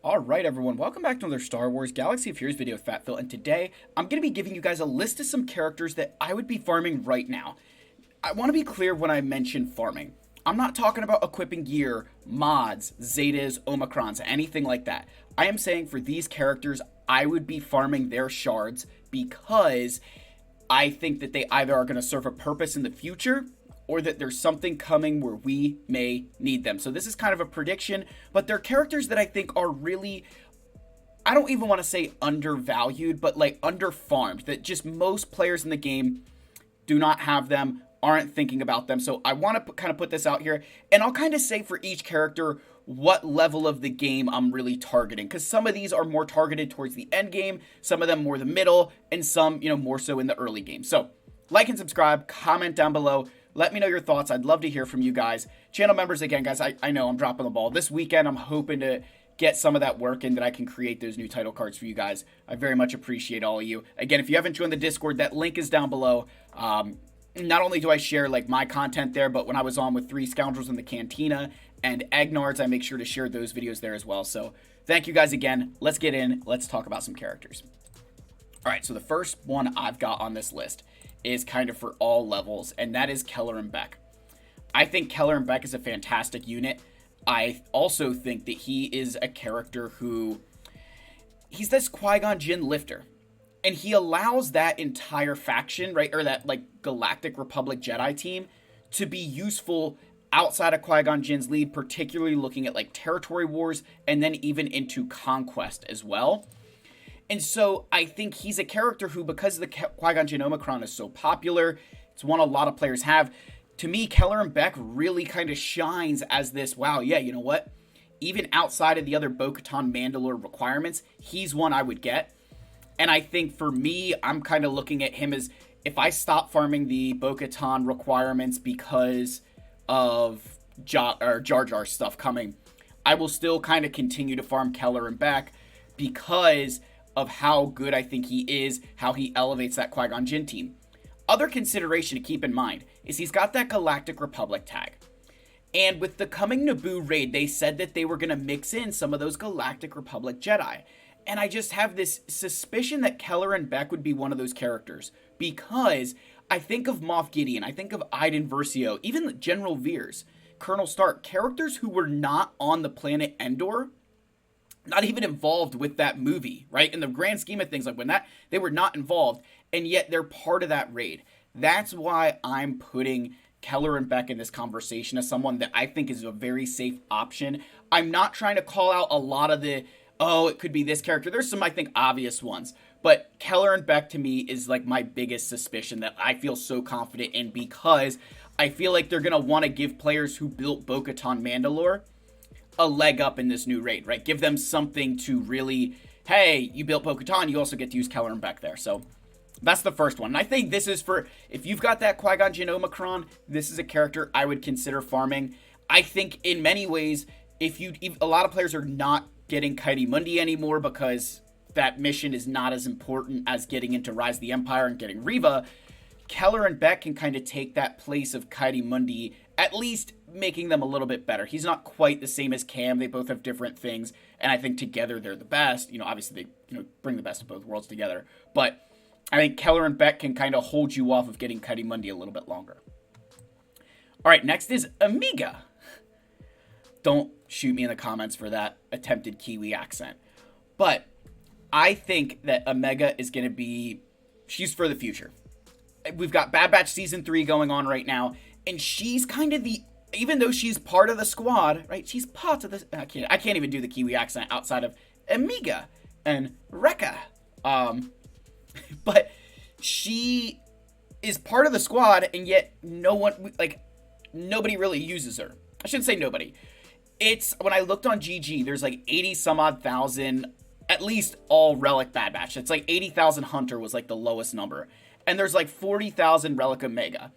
Alright everyone, welcome back to another Star Wars Galaxy of Heroes video with Fat Phil, and today I'm going to be giving you guys a list of some characters that I would be farming right now. I want to be clear when I mention farming. I'm not talking about equipping gear, mods, Zetas, Omicrons, anything like that. I am saying for these characters, I would be farming their shards because I think that they either are going to serve a purpose in the future or that there's something coming where we may need them. So this is kind of a prediction, but they're characters that I think are really, I don't even want to say undervalued, but like underfarmed, that just most players in the game do not have them, aren't thinking about them. So I want to kind of put this out here, and I'll kind of say for each character what level of the game I'm really targeting, because some of these are more targeted towards the end game, some of them more the middle, and some, more so in the early game. So like and subscribe, comment down below. Let me know your thoughts. I'd love to hear from you guys. Channel members, again, guys, I know I'm dropping the ball. This weekend, I'm hoping to get some of that work in that I can create those new title cards for you guys. I very much appreciate all of you. Again, if you haven't joined the Discord, that link is down below. Not only do I share like my content there, but when I was on with Three Scoundrels in the Cantina and Egnards, I make sure to share those videos there as well. So thank you guys again. Let's get in. Let's talk about some characters. All right, so the first one I've got on this list is kind of for all levels, and that is Keller and Beck. I think Keller and Beck is a fantastic unit. I also think that he is a character who, he's this Qui-Gon Jinn lifter, and he allows that entire faction, right, or that like Galactic Republic Jedi team to be useful outside of Qui-Gon Jinn's lead, particularly looking at like territory wars and then even into conquest as well. And so I think he's a character who, because the Qui-Gon Jinn Omicron is so popular, it's one a lot of players have. To me, Keller and Beck really kind of shines as this, wow, yeah, you know what? Even outside of the other Bo-Katan Mandalore requirements, he's one I would get. And I think for me, I'm kind of looking at him as, if I stop farming the Bo-Katan requirements because of Jar Jar stuff coming, I will still kind of continue to farm Keller and Beck because of how good I think he is, how he elevates that Qui-Gon Jinn team. Other consideration to keep in mind is he's got that Galactic Republic tag. And with the coming Naboo raid, they said that they were going to mix in some of those Galactic Republic Jedi. And I just have this suspicion that Keller and Beck would be one of those characters, because I think of Moff Gideon, I think of Iden Versio, even General Veers, Colonel Stark, characters who were not on the planet Endor, not even involved with that movie, right? In the grand scheme of things, like when that, they were not involved, and yet they're part of that raid. That's why I'm putting Keller and Beck in this conversation as someone that I think is a very safe option. I'm not trying to call out a lot of the, oh, it could be this character. There's some, I think, obvious ones. But Keller and Beck, to me, is like my biggest suspicion that I feel so confident in, because I feel like they're going to want to give players who built Bo-Katan Mandalore a leg up in this new raid, right? Give them something to really, hey, you built Bo-Katan, you also get to use Keller and Beck there. So that's the first one. And I think this is for, if you've got that Qui-Gon Jinn Omicron, this is a character I would consider farming. I think in many ways, if a lot of players are not getting Kaidi Mundi anymore because that mission is not as important as getting into Rise of the Empire and getting Reva, Keller and Beck can kind of take that place of Kaidi Mundi, at least making them a little bit better. He's not quite the same as Cam. They both have different things, and I think together they're the best. Obviously they bring the best of both worlds together. But I think Keller and Beck can kind of hold you off of getting Kaidi Mundi a little bit longer. All right, next is Amiga. Don't shoot me in the comments for that attempted Kiwi accent. But I think that Omega is going to be, she's for the future. We've got Bad Batch Season 3 going on right now, and she's kind of the, even though she's part of the squad, right? She's part of the, I can't even do the Kiwi accent outside of Amiga and Rekka. But she is part of the squad, and yet nobody really uses her. I shouldn't say nobody. It's, when I looked on GG, there's like 80 some odd thousand, at least all Relic Bad Batch. It's like 80,000 Hunter was like the lowest number. And there's like 40,000 Relic Omega.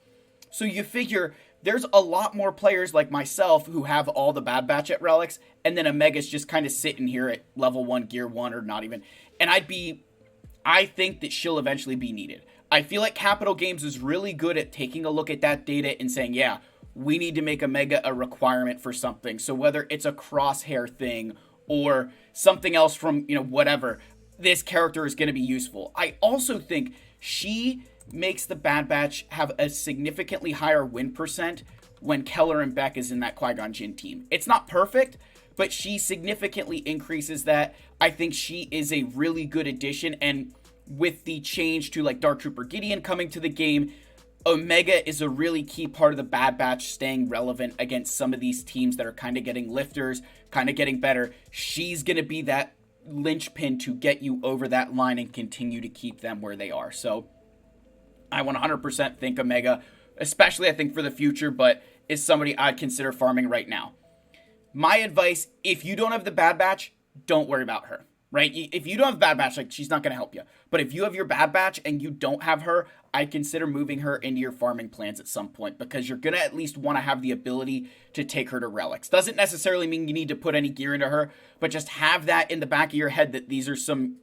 So you figure there's a lot more players like myself who have all the Bad Batch at Relics, and then Omega's just kind of sitting here at level 1, gear 1, or not even. And I think that she'll eventually be needed. I feel like Capital Games is really good at taking a look at that data and saying, yeah, we need to make Omega a requirement for something. So whether it's a crosshair thing or something else from, whatever, this character is going to be useful. I also think she makes the Bad Batch have a significantly higher win percent when Keller and Beck is in that Qui-Gon Jinn team. It's not perfect, but she significantly increases that. I think she is a really good addition, and with the change to like Dark Trooper Gideon coming to the game, Omega is a really key part of the Bad Batch staying relevant against some of these teams that are kind of getting lifters, kind of getting better. She's going to be that linchpin to get you over that line and continue to keep them where they are. So I 100% think Omega, especially I think for the future, but is somebody I'd consider farming right now. My advice, if you don't have the Bad Batch, don't worry about her, right? If you don't have Bad Batch, like, she's not going to help you. But if you have your Bad Batch and you don't have her, I consider moving her into your farming plans at some point, because you're going to at least want to have the ability to take her to relics. Doesn't necessarily mean you need to put any gear into her, but just have that in the back of your head that these are some,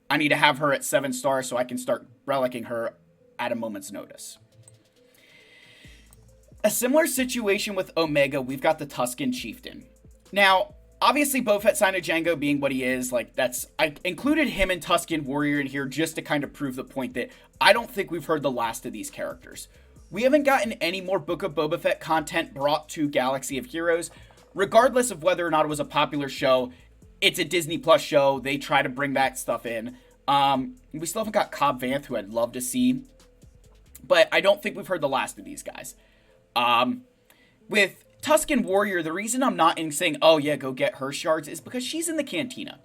I need to have her at 7 stars so I can start relicing her at a moment's notice. A similar situation with Omega, we've got the Tuskin Chieftain. Now, obviously, Boba Fett Sino Django being what he is, I included him and Tuskin Warrior in here just to kind of prove the point that I don't think we've heard the last of these characters. We haven't gotten any more Book of Boba Fett content brought to Galaxy of Heroes. Regardless of whether or not it was a popular show, it's a Disney Plus show. They try to bring that stuff in. We still haven't got Cobb Vanth, who I'd love to see. But I don't think we've heard the last of these guys. With Tuskin Warrior, the reason I'm not saying, oh yeah, go get her shards, is because she's in the cantina.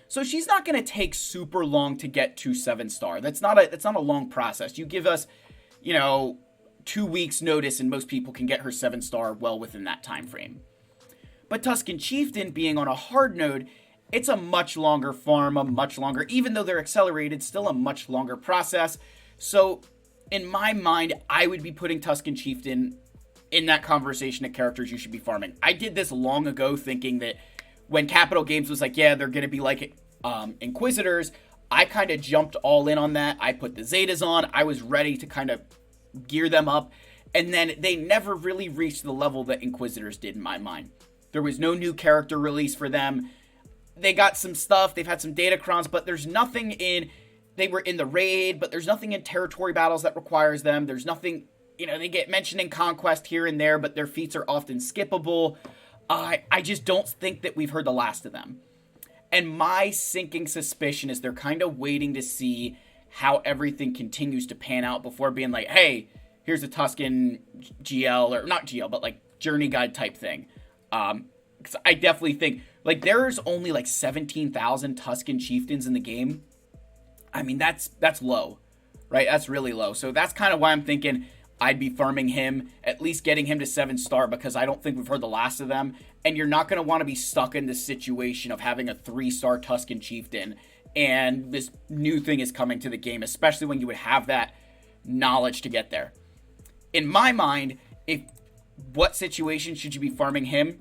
So she's not going to take super long to get to 7-star. That's not a long process. You give us, 2 weeks notice and most people can get her 7-star well within that time frame. But Tuskin Chieftain being on a hard node, it's a much longer farm, even though they're accelerated, still a much longer process. So in my mind, I would be putting Tuskin Chieftain in that conversation of characters you should be farming. I did this long ago thinking that when Capital Games was like, yeah, they're going to be like Inquisitors, I kind of jumped all in on that. I put the Zetas on. I was ready to kind of gear them up. And then they never really reached the level that Inquisitors did in my mind. There was no new character release for them. They got some stuff. They've had some Datacrons, but there's nothing in... They were in the raid, but there's nothing in territory battles that requires them. There's nothing... they get mentioned in Conquest here and there, but their feats are often skippable. I just don't think that we've heard the last of them. And my sinking suspicion is they're kind of waiting to see how everything continues to pan out before being like, hey, here's a Tuskin GL, or not GL, but like journey guide type thing. Because I definitely think, there's only 17,000 Tuskin Chieftains in the game. I mean, that's low, right? That's really low. So that's kind of why I'm thinking I'd be farming him, at least getting him to 7-star, because I don't think we've heard the last of them. And you're not going to want to be stuck in this situation of having a 3-star Tuskin Chieftain, and this new thing is coming to the game, especially when you would have that knowledge to get there. In my mind, what situation should you be farming him?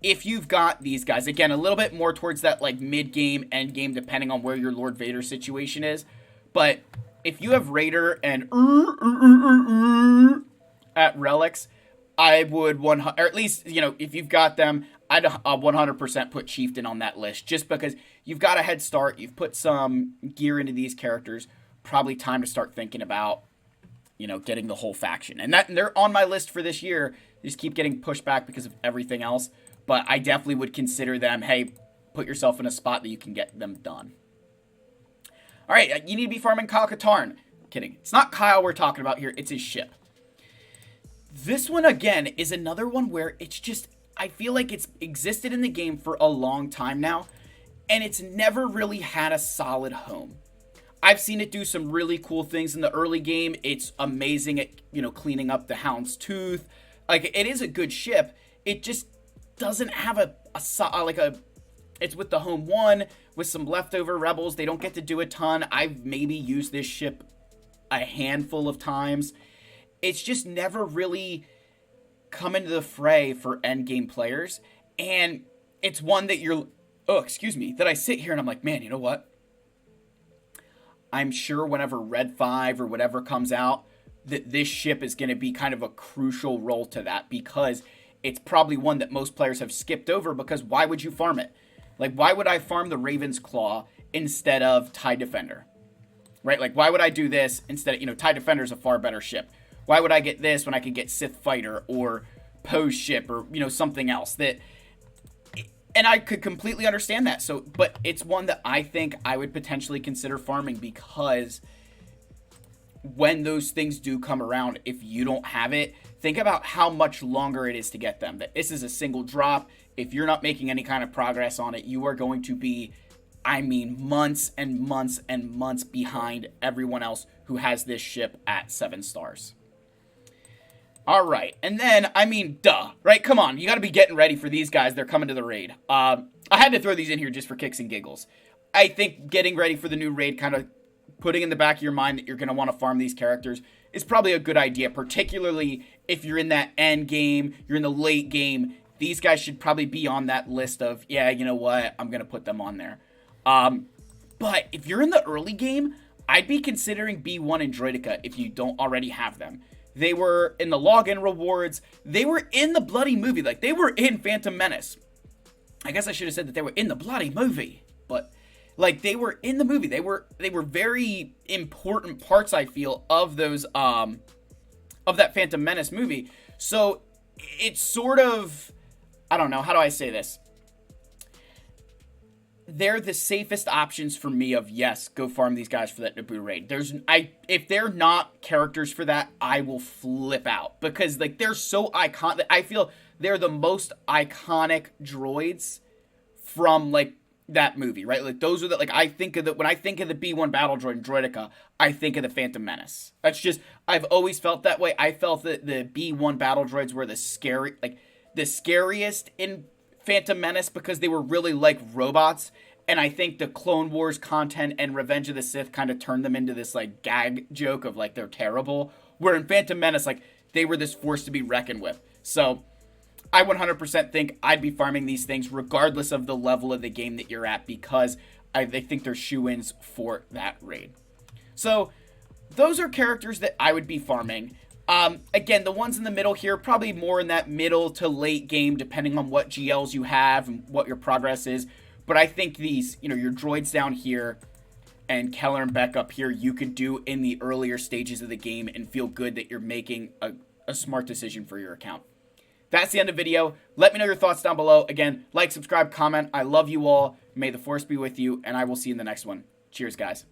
If you've got these guys, again, a little bit more towards that mid-game, end-game, depending on where your Lord Vader situation is. But if you have Raider and at relics, I would or at least, if you've got them, I'd 100% put Chieftain on that list, just because you've got a head start, you've put some gear into these characters, probably time to start thinking about, getting the whole faction. And they're on my list for this year. They just keep getting pushed back because of everything else. But I definitely would consider them, hey, put yourself in a spot that you can get them done. All right, you need to be farming Kyle Katarn. Kidding. It's not Kyle we're talking about here. It's his ship. This one, again, is another one where it's just, I feel like it's existed in the game for a long time now, and it's never really had a solid home. I've seen it do some really cool things in the early game. It's amazing at, cleaning up the Hound's Tooth. It is a good ship. It just doesn't have it's with the home one with some leftover rebels. They don't get to do a ton. I've maybe used this ship a handful of times. It's just never really come into the fray for endgame players. And it's one that that I sit here and I'm like, man, you know what? I'm sure whenever Red 5 or whatever comes out, that this ship is going to be kind of a crucial role to that, because it's probably one that most players have skipped over, because why would you farm it? Like, why would I farm the Raven's Claw instead of TIE Defender? Right? Like, why would I do this instead of, TIE Defender is a far better ship. Why would I get this when I could get Sith Fighter or Poe's ship or, something else that... And I could completely understand that. So, but it's one that I think I would potentially consider farming, because when those things do come around, if you don't have it, think about how much longer it is to get them. That this is a single drop. If you're not making any kind of progress on it, you are going to be, months and months and months behind everyone else who has this ship at 7 stars. All right, and then, duh, right? Come on, you got to be getting ready for these guys. They're coming to the raid. I had to throw these in here just for kicks and giggles. I think getting ready for the new raid, kind of putting in the back of your mind that you're going to want to farm these characters, is probably a good idea, particularly if you're in that end game, you're in the late game. These guys should probably be on that list of, yeah, you know what, I'm going to put them on there. But if you're in the early game, I'd be considering B1 and Droidica if you don't already have them. They were in the login rewards. They were in the bloody movie. Like, they were in Phantom Menace. I guess I should have said that they were in the bloody movie. But, like, they were in the movie. They were very important parts, I feel, of those, of that Phantom Menace movie. So, it's sort of, I don't know, how do I say this? They're the safest options for me of, yes, go farm these guys for that Naboo raid. If they're not characters for that, I will flip out, because, like, they're so iconic. I feel they're the most iconic droids from, like, that movie, right? Like, those are the, like, when I think of the B1 battle droid in Droidica, I think of the Phantom Menace. That's just, I've always felt that way. I felt that the B1 battle droids were the scariest in Phantom Menace, because they were really like robots, and I think the Clone Wars content and Revenge of the Sith kind of turned them into this, like, gag joke of, like, they're terrible, where in Phantom Menace, like, they were this force to be reckoned with. So I 100% think I'd be farming these things regardless of the level of the game that you're at, because I think they're shoo-ins for that raid. So those are characters that I would be farming. Again, the ones in the middle here, probably more in that middle to late game, depending on what GLs you have and what your progress is. But I think these, your droids down here and Keller and Beck up here, you could do in the earlier stages of the game and feel good that you're making a smart decision for your account. That's the end of the video. Let me know your thoughts down below. Again, like, subscribe, comment. I love you all. May the Force be with you, and I will see you in the next one. Cheers, guys.